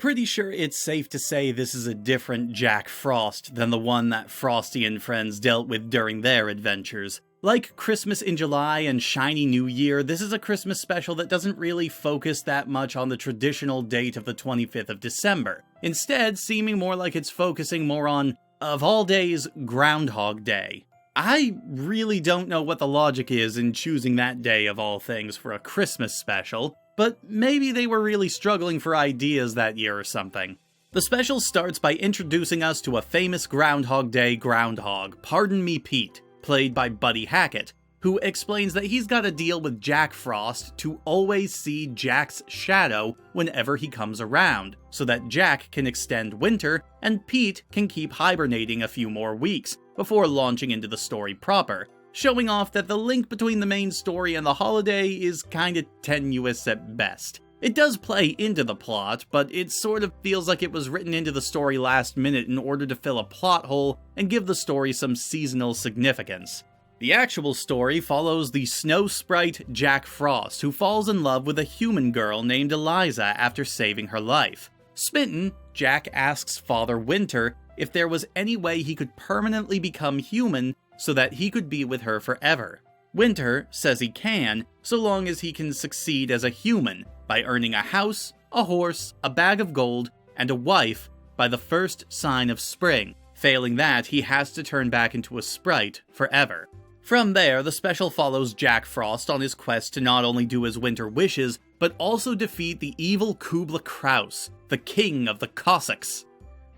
pretty sure it's safe to say this is a different Jack Frost than the one that Frosty and friends dealt with during their adventures. Like Christmas in July and Shiny New Year, this is a Christmas special that doesn't really focus that much on the traditional date of the 25th of December, instead seeming more like it's focusing more on, of all days, Groundhog Day. I really don't know what the logic is in choosing that day of all things for a Christmas special, but maybe they were really struggling for ideas that year or something. The special starts by introducing us to a famous Groundhog Day groundhog, Pardon Me Pete, played by Buddy Hackett, who explains that he's got to deal with Jack Frost to always see Jack's shadow whenever he comes around, so that Jack can extend winter and Pete can keep hibernating a few more weeks before launching into the story proper, showing off that the link between the main story and the holiday is kinda tenuous at best. It does play into the plot, but it sort of feels like it was written into the story last minute in order to fill a plot hole and give the story some seasonal significance. The actual story follows the snow sprite Jack Frost, who falls in love with a human girl named Eliza after saving her life. Smitten, Jack asks Father Winter if there was any way he could permanently become human so that he could be with her forever. Winter says he can, so long as he can succeed as a human, by earning a house, a horse, a bag of gold, and a wife by the first sign of spring. Failing that, he has to turn back into a sprite forever. From there, the special follows Jack Frost on his quest to not only do as Winter wishes, but also defeat the evil Kubla Kraus, the king of the Cossacks.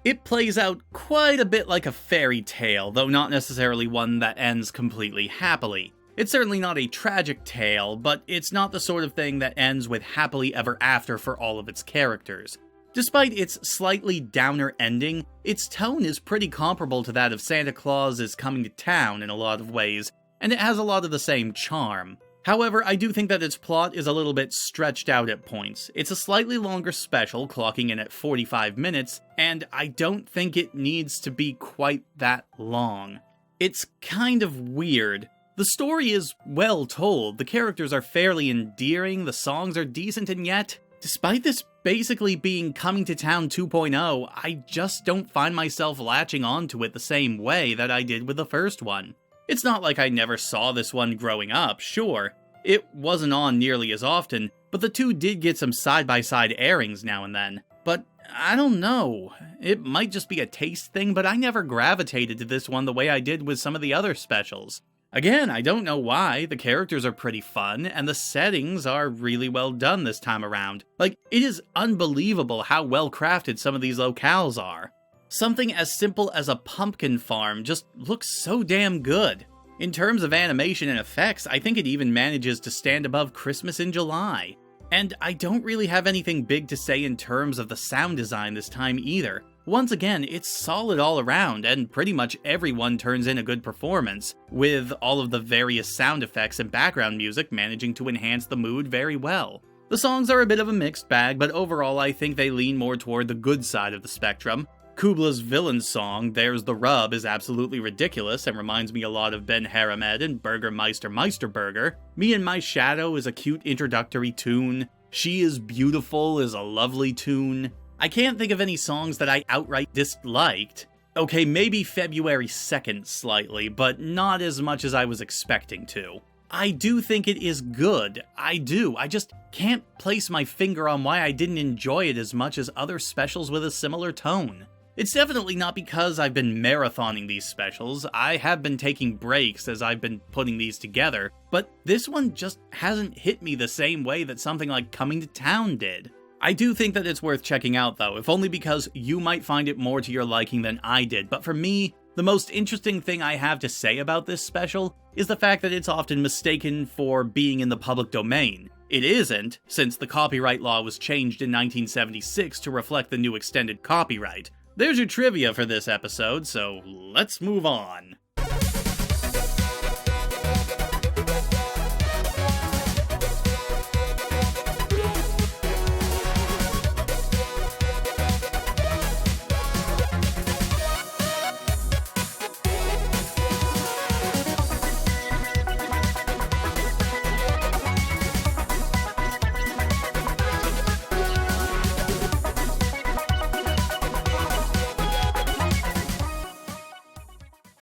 It plays out quite a bit like a fairy tale, though not necessarily one that ends completely happily. It's certainly not a tragic tale, but it's not the sort of thing that ends with happily ever after for all of its characters. Despite its slightly downer ending, its tone is pretty comparable to that of Santa Claus is Coming to Town in a lot of ways, and it has a lot of the same charm. However, I do think that its plot is a little bit stretched out at points. It's a slightly longer special, clocking in at 45 minutes, and I don't think it needs to be quite that long. It's kind of weird. The story is well told, the characters are fairly endearing, the songs are decent, and yet, despite this basically being Coming to Town 2.0, I just don't find myself latching onto it the same way that I did with the first one. It's not like I never saw this one growing up, sure. It wasn't on nearly as often, but the two did get some side-by-side airings now and then. But I don't know, it might just be a taste thing, but I never gravitated to this one the way I did with some of the other specials. Again, I don't know why, the characters are pretty fun, and the settings are really well done this time around. Like, it is unbelievable how well crafted some of these locales are. Something as simple as a pumpkin farm just looks so damn good. In terms of animation and effects, I think it even manages to stand above Christmas in July. And I don't really have anything big to say in terms of the sound design this time either. Once again, it's solid all around, and pretty much everyone turns in a good performance, with all of the various sound effects and background music managing to enhance the mood very well. The songs are a bit of a mixed bag, but overall I think they lean more toward the good side of the spectrum. Kubla's villain song, There's the Rub, is absolutely ridiculous and reminds me a lot of Ben Haramed and Burgermeister Meisterburger. Me and My Shadow is a cute introductory tune. She is Beautiful is a lovely tune. I can't think of any songs that I outright disliked. Okay, maybe February 2nd slightly, but not as much as I was expecting to. I do think it is good. I do. I just can't place my finger on why I didn't enjoy it as much as other specials with a similar tone. It's definitely not because I've been marathoning these specials. I have been taking breaks as I've been putting these together, but this one just hasn't hit me the same way that something like Coming to Town did. I do think that it's worth checking out though, if only because you might find it more to your liking than I did, but for me, the most interesting thing I have to say about this special is the fact that it's often mistaken for being in the public domain. It isn't, since the copyright law was changed in 1976 to reflect the new extended copyright. There's your trivia for this episode, so let's move on.